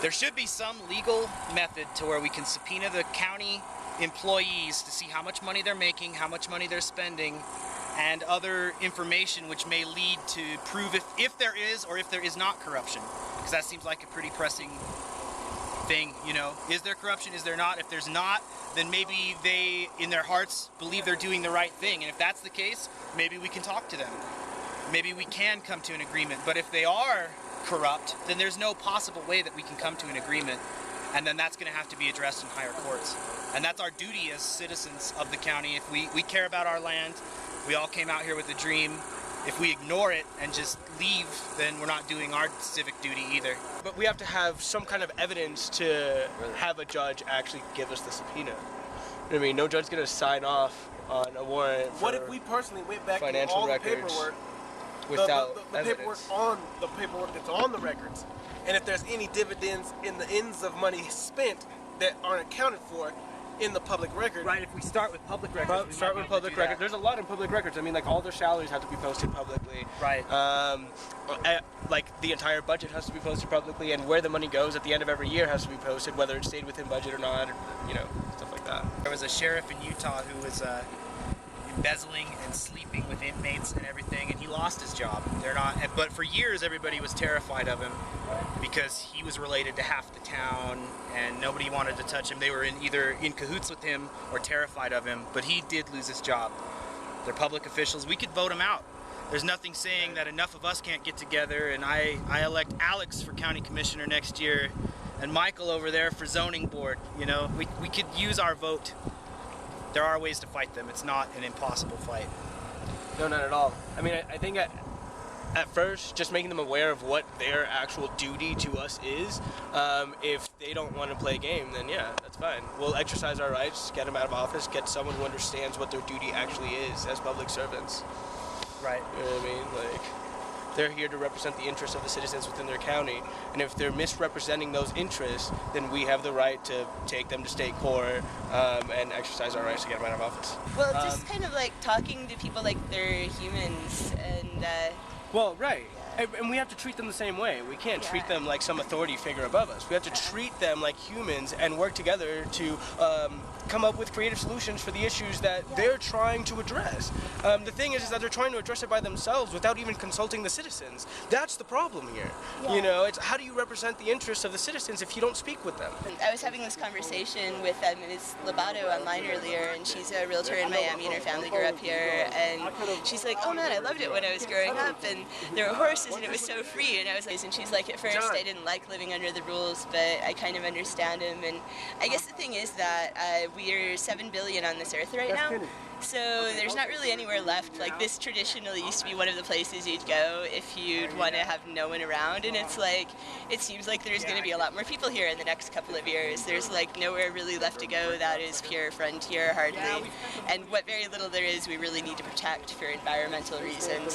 There should be some legal method to where we can subpoena the county employees to see how much money they're making, how much money they're spending, and other information which may lead to prove if there is or if there is not corruption. Because that seems like a pretty pressing thing, you know. Is there corruption? Is there not? If there's not, then maybe they, in their hearts, believe they're doing the right thing. And if that's the case, maybe we can talk to them. Maybe we can come to an agreement. But if they are corrupt, then there's no possible way that we can come to an agreement. And then that's going to have to be addressed in higher courts. And that's our duty as citizens of the county. If we care about our land, we all came out here with a dream. If we ignore it and just leave, then we're not doing our civic duty either. But we have to have some kind of evidence to have a judge actually give us the subpoena. You know what I mean? No judge's going to sign off on a warrant for what if we personally went back to financial all the records paperwork, without the paperwork that's on the records, and if there's any dividends in the ends of money spent that aren't accounted for in the public record? Right, if we start with public records. Start with public records. There's a lot in public records. I mean, like, all their salaries have to be posted publicly. Right. Like, the entire budget has to be posted publicly, and where the money goes at the end of every year has to be posted, whether it stayed within budget or not, or, you know, stuff like that. There was a sheriff in Utah who was embezzling and sleeping with inmates and everything, and he lost his job. But for years everybody was terrified of him because he was related to half the town and nobody wanted to touch him. They were either in cahoots with him or terrified of him, but he did lose his job. They're public officials. We could vote him out. There's nothing saying that enough of us can't get together, and I elect Alex for county commissioner next year and Michael over there for zoning board. You know, we could use our vote. There are ways to fight them. It's not an impossible fight. No, not at all. I mean, I think at first, just making them aware of what their actual duty to us is. If they don't want to play a game, then yeah, that's fine. We'll exercise our rights, get them out of office, get someone who understands what their duty actually is as public servants. Right. You know what I mean? Like, they're here to represent the interests of the citizens within their county, and if they're misrepresenting those interests, then we have the right to take them to state court and exercise our rights to get them out of office. Well, just kind of like talking to people like they're humans, and well, right. And we have to treat them the same way. We can't treat them like some authority figure above us. We have to treat them like humans and work together to come up with creative solutions for the issues that they're trying to address. The thing is that they're trying to address it by themselves without even consulting the citizens. That's the problem here. You know, it's how do you represent the interests of the citizens if you don't speak with them? I was having this conversation with Ms. Lobato online earlier, and she's a realtor in Miami, and her family grew up here, and she's like, oh man, I loved it when I was growing up, and there were horses, and it was so free, and I was like, and she's like, at first I didn't like living under the rules, but I kind of understand them. And I guess the thing is that we're 7 billion on this earth right now, so there's not really anywhere left. Like, this traditionally used to be one of the places you'd go if you'd want to have no one around, and it's like, it seems like there's going to be a lot more people here in the next couple of years. There's like nowhere really left to go that is pure frontier, hardly, and what very little there is we really need to protect for environmental reasons.